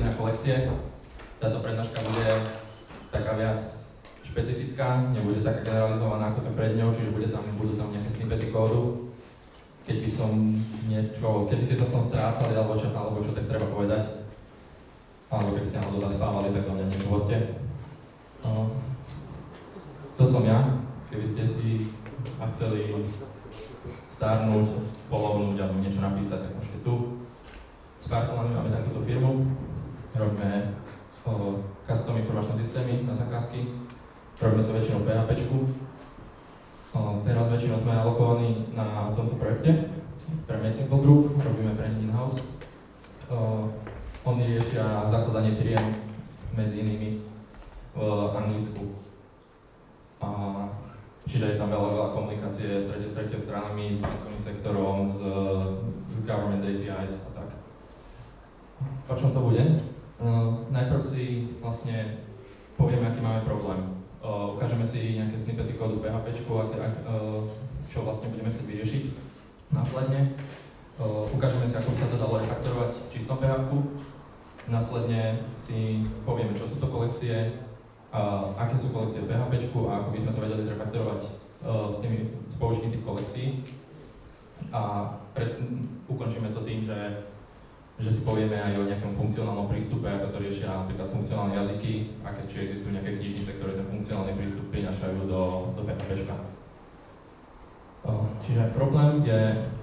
dňa kolekcie. Táto prednáška bude taká viac špecifická, nebude taká generalizovaná ako to pred ňou, čiže budú tam nejaké snippety kódu. Keď by ste sa v tom strácali, alebo čo tak treba povedať, alebo keď ste náhodou zaspávali, tak do mňa nepovodte. To som ja, keby ste si chceli starnúť, polovnúť alebo niečo napísať, tak môžete tu. S Partelami máme takúto firmu, robíme custom informačné systémy na zákazky, robíme to väčšinou PHPčku. Teraz väčšinou sme alokovaní na tomto projekte pre Metzingle Group, robíme pre nich in-house. Oni riešia zakladanie firiem medzi inými v Anglicku. Čiže je tam veľa komunikácie s tretou stranami, s bankovým sektorom, s government APIs a tak. O čom to bude? Najprv si vlastne povieme, aký máme problém. Ukážeme si nejaké snippety kódu PHP, čo vlastne budeme chcieť vyriešiť. Následne ukážeme si, ako by sa to dalo refaktorovať čistom PHP. Následne si povieme, čo sú to kolekcie, aké sú kolekcie v PHP a ako by sme to vedeli zrefaktorovať s použitím tých kolekcií. A ukončíme to tým, že si povieme aj o nejakom funkcionálnom prístupe, ako to riešia napríklad funkcionálne jazyky, či existujú nejaké knižnice, ktoré ten funkcionálny prístup prinášajú do PHP. Čiže problém je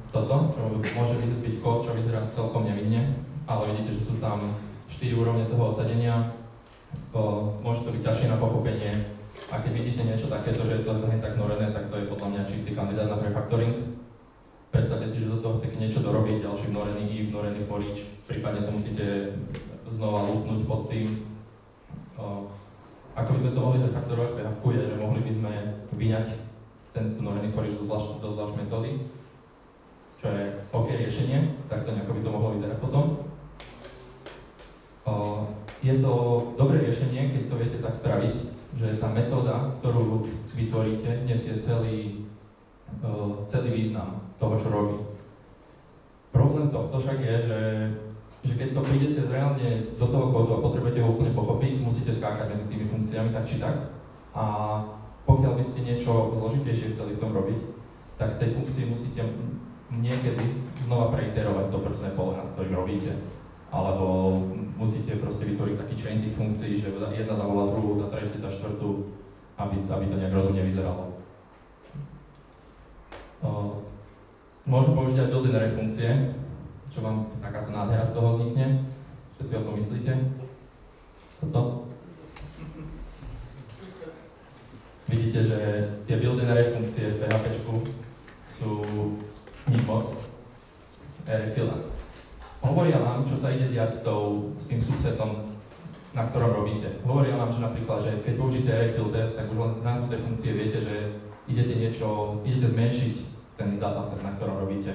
toto, čo môže byť kód, čo vyzerá celkom nevinne, ale vidíte, že sú tam 4 úrovne toho odsadenia. Môže to byť ťažšie na pochopenie a keď vidíte niečo takéto, že je to tak norené, tak to je podľa mňa čistý kandidát na refactoring. Predstavte si, že do toho chcete niečo dorobiť, ďalší vnorený if, vnorený for each, prípadne to musíte znova loopnúť pod tým. Ako by sme to mohli zrefaktorovať v PHP je, že mohli by sme vyňať ten vnorený for each do zvlášť metódy, čo je OK riešenie, tak to nejako by to mohlo vyzerať potom. Je to dobré riešenie, keď to viete tak spraviť, že tá metóda, ktorú vytvoríte, nesie celý význam toho, čo robí. Problém tohto však je, že keď to prídete reálne do toho kódu a potrebujete ho úplne pochopiť, musíte skákať medzi tými funkciami tak či tak. A pokiaľ by ste niečo zložitejšie chceli v tom robiť, tak v tej funkcii musíte niekedy znova preiterovať to prvné pole, na ktorým robíte. Alebo musíte proste vytvoriť taký chain tých funkcií, že jedna zavolá druhú, tá tretiu, tá štvrtú, aby to nejak rozumne vyzeralo. Môžu použiť aj built-in array funkcie, čo vám takáto nádhera z toho vznikne. Čo si o tom myslíte? Toto? Vidíte, že tie built-in array funkcie v PHP sú nič moc. Array fill. Hovoria vám, čo sa ide diať s tým subsetom, na ktorom robíte. Hovoria vám, že napríklad, že keď použijete array filter, tak už len z názvu tej funkcie viete, že idete zmenšiť ten dataset, na ktorom robíte.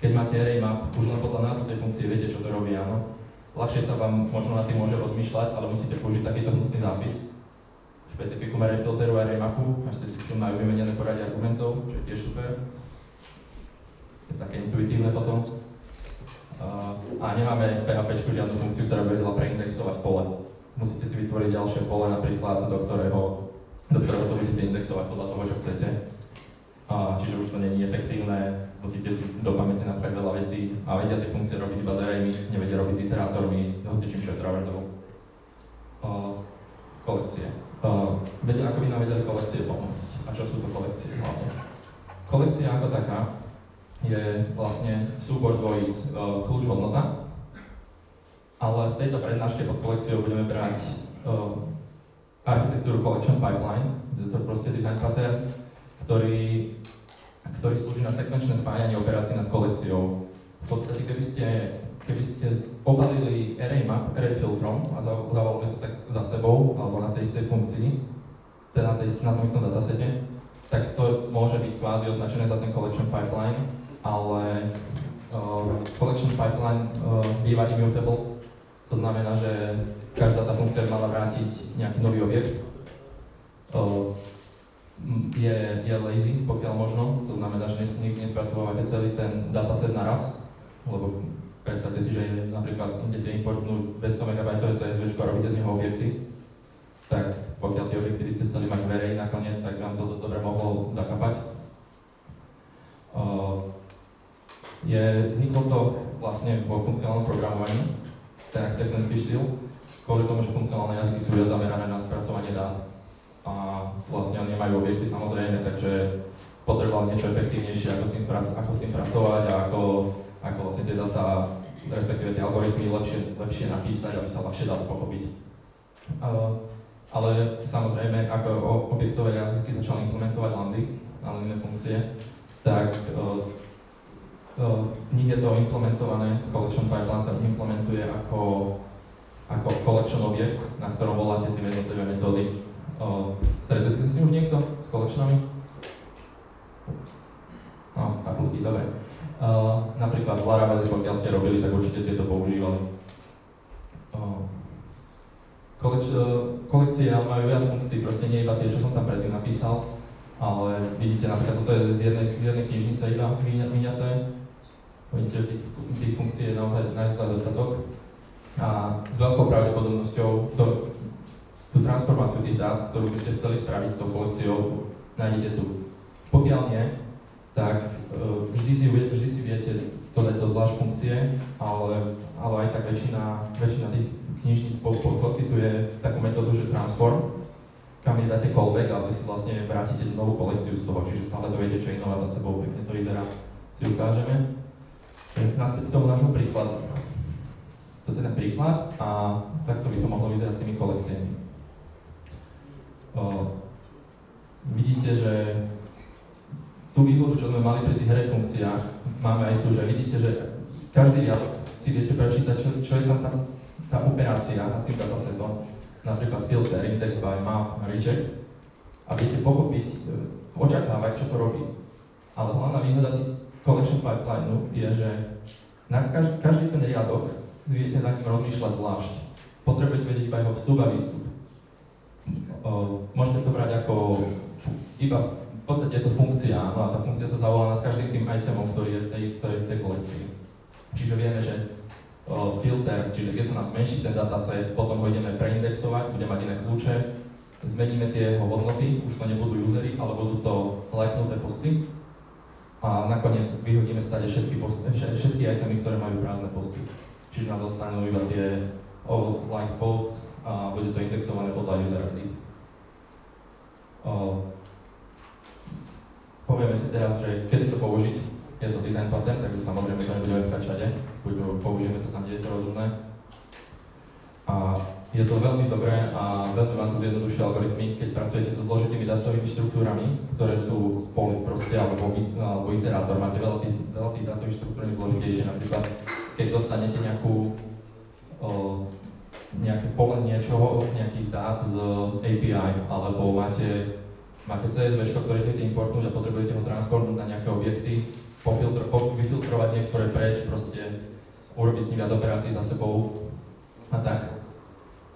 Keď máte array map, už len podľa názvu tej funkcie viete, čo to robí, áno. Ľahšie sa vám možno nad tým môže rozmýšľať, ale musíte použiť takýto hnusný zápis. Špecifikum array filteru a array mapu, máte si tu majú vymenené poradie argumentov, čo je tiež super. Je také intuitívne potom. A nemáme v PHP žiadnu funkciu, ktorá by vedela preindexovať pole. Musíte si vytvoriť ďalšie pole, napríklad, do ktorého to budete indexovať podľa toho, čo chcete. Čiže už to nie je efektívne, musíte si do pamäte napraviť veľa vecí a vedia tie funkcie robiť iba s arraymi, nevedia robiť s iterátormi, hocičím, čo je traversal. Kolekcie. Ako by nám vedeli kolekcie pomôcť? A čo sú to kolekcie hlavne? Kolekcia ako taká je vlastne súbor dvojíc kľúč hodnota, ale v tejto prednáške pod kolekciou budeme brať architektúru Collection Pipeline, to je proste design pattern, ktorý slúži na sekvenčné spájanie operácií nad kolekciou. V podstate, keby ste obalili array map array filtrom a zavolali to tak za sebou, alebo na tej istej funkcii, teda na tom istom datasete, tak to môže byť kvázi označené za ten collection pipeline, ale collection pipeline býva immutable, to znamená, že každá tá funkcia mala vrátiť nejaký nový objekt. Je lazy, pokiaľ možno, to znamená, že nikdy nespracovávate celý ten dataset naraz, lebo Predstavte si, že napríklad idete importnúť 200 MB CSV a robíte z neho objekty, tak pokiaľ tie objekty by ste chceli mať verejné nakoniec, tak vám to dosť dobre mohlo zakapať. Vzniklo to vlastne vo funkcionálnom programovaní, ten architektonický štýl, kvôli tomu, že funkcionálne jazyky sú viac zamerané na spracovanie dát. A vlastne oni majú objekty samozrejme, takže potreboval niečo efektívnejšie, ako s tým pracovať a ako vlastne tie data, respektíve tie algoritmy lepšie napísať, aby sa ľahšie dalo pochopiť. Ale samozrejme, ako objektové jazyky začali implementovať lambda funkcie, tak v nich je to implementované, collection pipeline sa implementuje ako collection objekt, na ktorom voláte tie jednotlivé metódy. Stretli ste si už niekto s collectionami? No, kapulky, dobre. Napríklad v Laravel, pokiaľ ste robili, tak určite ste to používali. Kolekcie majú viac funkcií, proste nie iba tie, čo som tam predtým napísal, ale vidíte, napríklad toto je z jednej knižnice iba vyňaté. Vidíte, že tých funkcií je naozaj dostatok. A s veľkou pravdepodobnosťou tú transformáciu tých dát, ktorú by ste chceli spraviť s tou kolekciou, nájdete tu. Pokiaľ nie, tak vždy si viete dodať do zvlášť funkcie, ale aj tak väčšina tých knižníc poskytuje takú metódu, že transform, kam je dáte callback, ale vy si vlastne vrátite novú kolekciu z toho, čiže stále to viete chainovať za sebou, pekne to vyzerá. Si ukážeme. Naspäť k tomu nášmu príkladu. Toto je ten príklad a takto by to mohlo vyzerať s tými kolekciami. Vidíte, že tú výhodu, čo sme mali pri tých array funkciách, máme aj tu, že vidíte, že každý riadok si viete prečítať, čo je tam tá operácia nad tým datasetom, napríklad filter, index by, map, reject, a viete pochopiť, očakávať, čo to robí. Ale hlavná výhoda collection pipeline je, že na každý ten riadok viete nad ním rozmýšľať zvlášť. Potrebujete vedieť iba jeho vstup a výstup. Môžete to brať ako iba v podstate je to funkcia, no a tá funkcia sa zavolá nad každým tým itemom, ktorý je v tej kolekcii. Čiže vieme, že filter, čiže keď sa nám zmenší ten dataset, potom ho ideme preindexovať, budeme mať iné kľúče, zmeníme tie jeho hodnoty, už to nebudú usery, ale budú to likenuté posty. A nakoniec vyhodíme stade všetky itemy, ktoré majú prázdne posty. Čiže nám zostanú iba tie all liked posts a bude to indexované podľa user ID. Povieme si teraz, že kedy to použiť. Je to design pattern, takže samozrejme to nebudeme vkať všade. Použijeme to tam, kde je to rozumné. A je to veľmi dobré a veľmi vám to zjednodušuje algoritmy, keď pracujete so zložitými datovými štruktúrami, ktoré sú spolu proste alebo iterátor. Máte veľa tých datových štruktúr zložitejšie. Napríklad, keď dostanete nejaké pole niečoho, nejakých dát z API, alebo máte CSV, ktoré chcete importnúť a potrebujete ho transformovať na nejaké objekty, vyfiltrovať niektoré preč, proste urobiť s ním viac operácií za sebou a tak.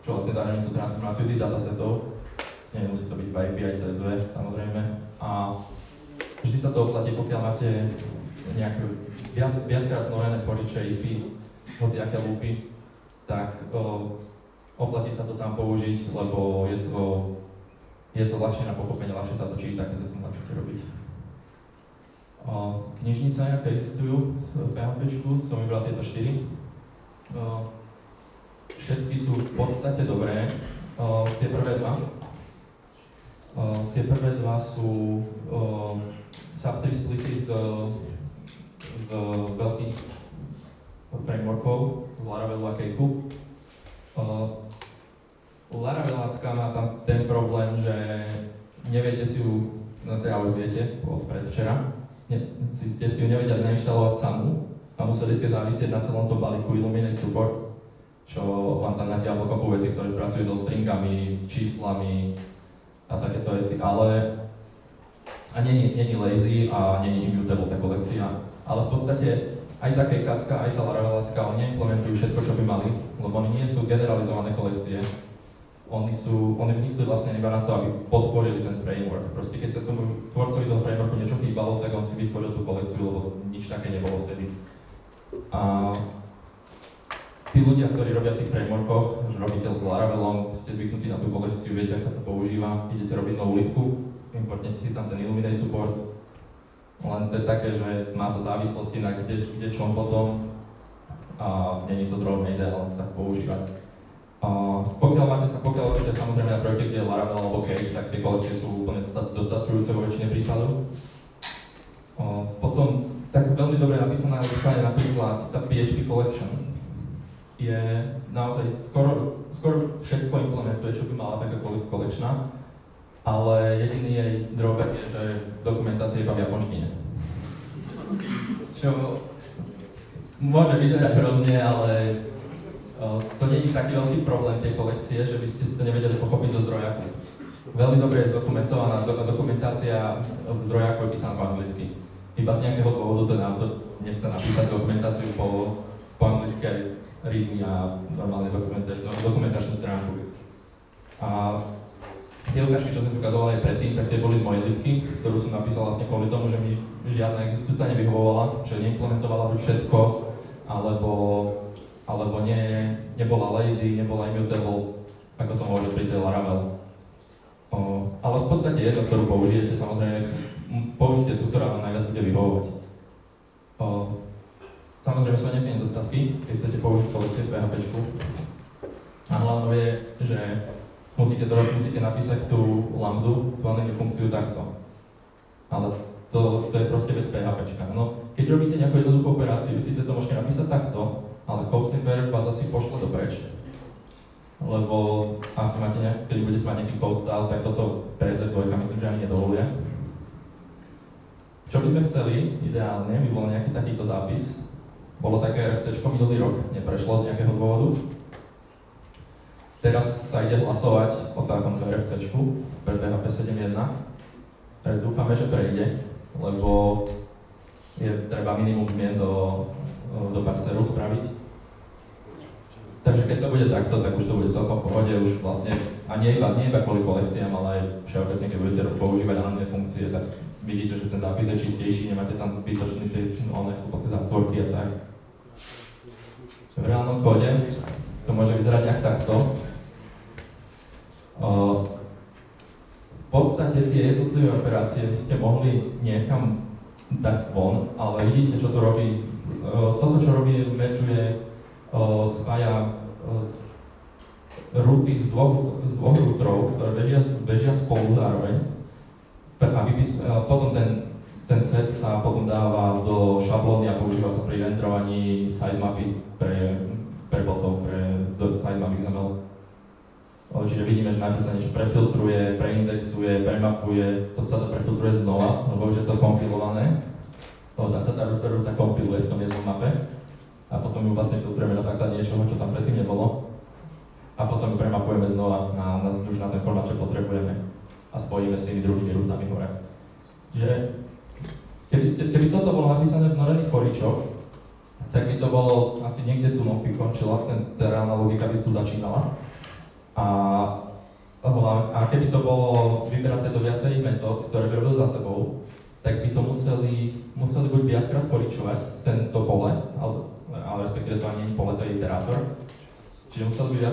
Čo vlastne zahranie tú transformáciu tých datasetov. Nemusí to byť iba API, CSV, samozrejme. A vždy sa to oplatí, pokiaľ máte nejaké viackrát norené foriče, ify, hociaké loopy, tak oplatí sa to tam použiť, lebo je to ľahšie na pochopenie, ľahšie sa to číta, keď sa s tým začnete robiť. Knižnice, aké existujú v PHP, som vybral tieto 4. Všetky sú v podstate dobré. Tie prvé dva sú SAP3 splity z veľkých frameworkov, z Laravelu a Cakeu. Laravelácka má tam ten problém, že neviete si ju, no teda už viete, od predvčera, ste si ju nevedeli nainštalovať samú a museli ste závisieť na celom tom balíku Illuminate Support, čo vám tam natiahlo kopu veci, ktoré pracujú so stringami, s číslami a takéto veci, ale a není lazy a není immutable tá kolekcia, ale v podstate aj tá Kecka, aj tá Laravelácka, oni neimplementujú všetko, čo by mali, lebo oni nie sú generalizované kolekcie. Oni vznikli vlastne iba na to, aby podporili ten framework. Proste keď tomu tvorcovi toho frameworku niečo chýbalo, tak on si vytvoril tú kolekciu, lebo nič také nebolo vtedy. A tí ľudia, ktorí robia v tých frameworkoch, že robíte Laravelom, ste zvyknutí na tú kolekciu, viete, ak sa to používa, idete robiť novú libku, importnete si tam ten Illuminate support, len to je také, že má to závislosti na kde čom potom a není to zrovna ideálne to tak používať. Pokiaľ robíte samozrejme na projekte, kde je Laravel alebo Cake, tak tie kolekcie sú úplne dostačujúce vo väčšine prípadov. Potom tak veľmi dobre napísaná libka je napríklad tá PHP Collection. Je naozaj skoro všetko implementuje, čo by mala taká kolekčná, ale jediný jej drawback je, že dokumentácia je iba v japonštine. Čo môže vyzerať hrozne, ale to nie je taký veľký problém tej kolekcie, že by ste si to nevedeli pochopiť zo zdrojaku. Veľmi dobre je zdokumentovaná dokumentácia od zdrojaku je písaná po anglicky. Iba z nejakého dôvodu ten autor nechce napísať dokumentáciu po anglicky aj readme a normálne dokumentačnú stránku. A tie ukážky, čo som ukazovali aj predtým, tak tie boli z mojej libky, ktorú som napísal vlastne kvôli tomu, že mi žiadna existujúca nevyhovovala, že neimplementovala všetko, alebo nebola lazy, nebola immutable, ako som hovoril pri tej Laravel. Ale v podstate jedno, ktorú použijete, samozrejme, použite tú, ktorá vám najviac bude vyhovovať. Samozrejme sú nejaké nedostatky, keď chcete použiť kolekcie v PHP. A hlavne je, že musíte napísať tú lambdu, tú anonymu funkciu takto. Ale to je proste vec PHP. No, keď robíte nejakú jednoduchú operáciu, síce to môžete napísať takto, ale code sniffer vás asi pošle dopreč. Lebo asi keď budete mať nejaký code style, tak toto PZ2 myslím, že ani nedovoluje. Čo by sme chceli, ideálne, by bol nejaký takýto zápis. Bolo také RFCčko minulý rok, neprešlo z nejakého dôvodu. Teraz sa ide hlasovať o takomto RFCčku pre PHP 7.1. Dúfame, že prejde, lebo je treba minimum zmien do parseru spraviť. Takže keď to bude takto, tak už to bude celkom v pohode, už vlastne, a nie iba kvôli kolekciám, ale aj všeobecne, keď budete používať anonymné funkcie, tak vidíte, že ten zápis je čistejší, nemáte tam zbytočné zátvorky a tak. V reálnom kóde to môže vyzerať nejak takto. V podstate tie jednotlivé operácie by ste mohli niekam dať von, ale vidíte, čo to robí. Toto, čo robí, spája rooty z dvoch routerov, ktoré bežia spolu zároveň. Potom ten set sa potom dáva do šablóny a používa sa pri renderovaní sitemapy pre botov, do sitemapy XML. Čiže vidíme, že najprv sa niečo prefiltruje, preindexuje, premapuje, to sa to prefiltruje znova, lebo už je to kompilované. Tam sa tá ruta kompiluje v tom jednom mape a potom ju vlastne filtrujeme na základe niečoho, čo tam predtým nebolo. A potom ju premapujeme znova už na ten formát, čo potrebujeme a spojíme s tými druhými rutami hore. Že keby toto bolo napísané v norených foričoch, tak by to bolo asi niekde tu nopy končila, tá reálna logika by tu začínala. A keby to bolo vyberaté do viacerých metód, ktoré by robil za sebou, tak by to museli buď viackrát foričovať tento pole, ale respektíve to ani nie je pole, to je iterátor. Čiže museli by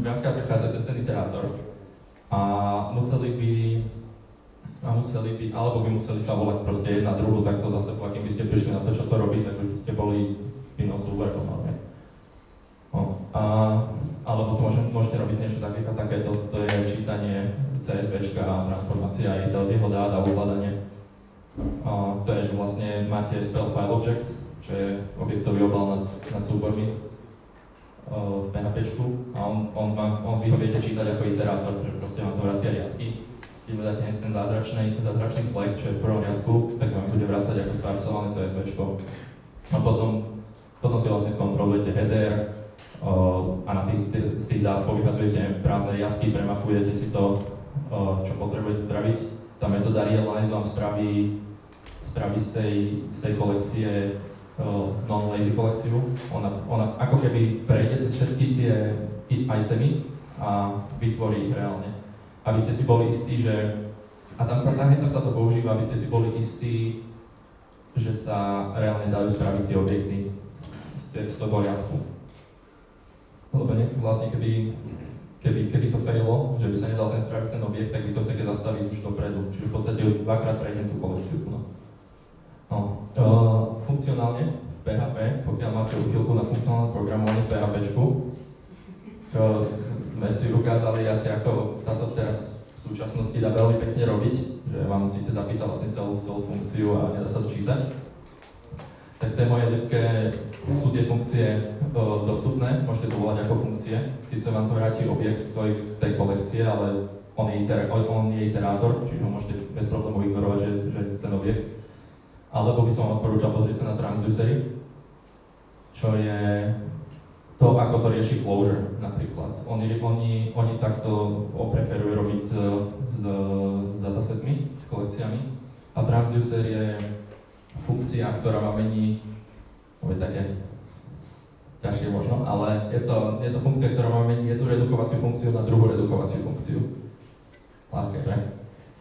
viackrát prechádzať cez ten iterátor. Alebo by museli sa volať proste jedna druhú takto za sebou, a kým by ste prišli na to, čo to robí, tak už by ste boli spinosu vrcholné. Alebo to môžete robiť niečo takéto, to je čítanie CSVčka a transformácia aj jeho dát a ukladanie. To je, že vlastne máte spell file object, čo je objektový obal nad súbormi v PHPčku a vy ho viete čítať ako iterátor, že proste vám to vracia riadky. Keď dáte ten zázračný flag, čo je v prvom riadku, tak vám bude vracať ako sparsované CSVčko. A potom si vlastne skontrolujete header a na tých dát povyhadzujete prázdne riadky, premapujete si to, čo potrebujete spraviť. Tá metóda realize vám spraví z tej kolekcie non-lazy kolekciu. Ona ako keby prejde cez všetky tie itemy a vytvorí ich reálne. Aby ste si boli istí, že... A tam sa to používa, aby ste si boli istí, že sa reálne dajú spraviť tie objekty z toho riadku. lebo vlastne keby to failo, že by sa nedal spraviť ten objekt, tak vy to chcete zastaviť už dopredu. Čiže v podstate dvakrát prejdem tú kolekciu. Funkcionálne v PHP, pokiaľ máte úchylku na funkcionálne programovanie v PHPčku, čo sme si ukázali asi ako sa to teraz v súčasnosti dá veľmi pekne robiť, že vám musíte zapísať vlastne celú funkciu a nedá sa to čítať. Tak v tej mojej libke sú tie funkcie dostupné, môžete to volať ako funkcie. Sice vám to vráti objekt z tej kolekcie, ale on je iterátor, čiže ho môžete bez problémov ignorovať, že ten objekt. Alebo by som vám odporúčal pozrieť sa na transducery, čo je to, ako to rieši Clojure napríklad. Oni takto preferujú robiť s datasetmi, s kolekciami. A transducer je funkcia, ktorá vám mení, také ťažšie možno, ale je to funkcia, ktorá vám mení jednu redukovaciu funkciu na druhú redukovaciu funkciu. Ľahké, že?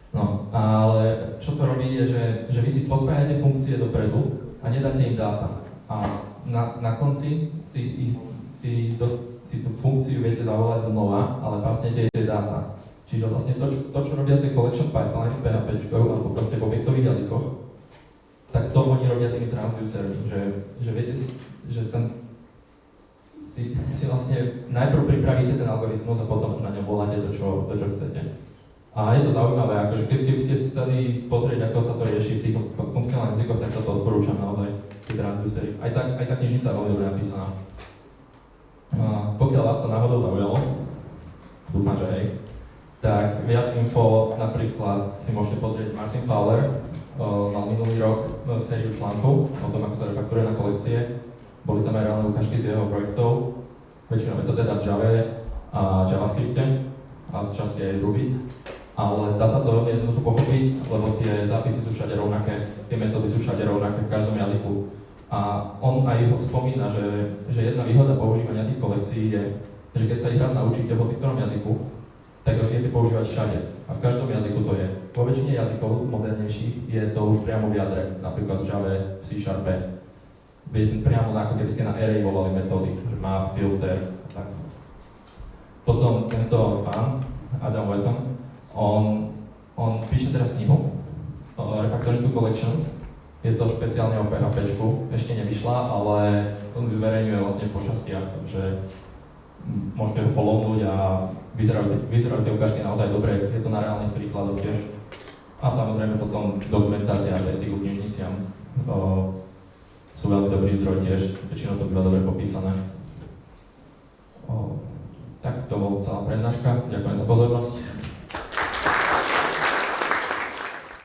No, ale čo to robí je, že vy si pospájate funkcie dopredu a nedáte im dáta. A na konci si tú funkciu viete zavolať znova, ale vlastne tie dáta. Čiže vlastne to, čo robia tie collection pipeline v PHP, alebo proste v objektových jazykoch, tak to oni robia tými transducermi, že viete si, že si vlastne najprv pripravíte ten algoritmus a potom na ňom voláte to, čo chcete. A je to zaujímavé, akože keby ste chceli pozrieť, ako sa to rieši v tých funkcionálnych jazykoch, tak toto odporúčam naozaj, tí transducery. Aj tá knižnica je veľmi dobre napísaná. Pokiaľ vás to náhodou zaujalo, dúfam, že hej, tak viac info napríklad si môžete pozrieť Martin Fowler, mal minulý rok sériu článkov o tom, ako sa refakturuje na kolekcie. Boli tam aj reálne ukážky z jeho projektov. Väčšinou je to teda v Java a JavaScripte a z časti aj Ruby. Ale dá sa to veľmi jednoducho pochopiť, lebo tie zápisy sú všade rovnaké, tie metódy sú všade rovnaké v každom jazyku. A on aj ho spomína, že jedna výhoda používania tých kolekcií je, že keď sa ich raz naučíte v ktorom jazyku, tak ho viete používať všade. A v každom jazyku to je. Vo väčšine jazykov modernejších je to už priamo v jadre, napríklad v Java, v C#. Viete priamo ako keby ste na array volali metódy, že má filter a tak. Potom tento pán, Adam Wetton, on píše teraz knihu Refactoring to Collections. Je to špeciálne o PHPčku, ešte nevyšla, ale on zverejňuje vlastne po častiach, takže môžete ho follownúť a vyzerajú tie ukážky naozaj dobre, je to na reálnych príkladoch tiež. A samozrejme potom dokumentácia a testy ku knižniciam sú veľmi dobrý zdroj tiež, väčšinou to býva dobre popísané. Tak to bol celá prednáška, ďakujem za pozornosť.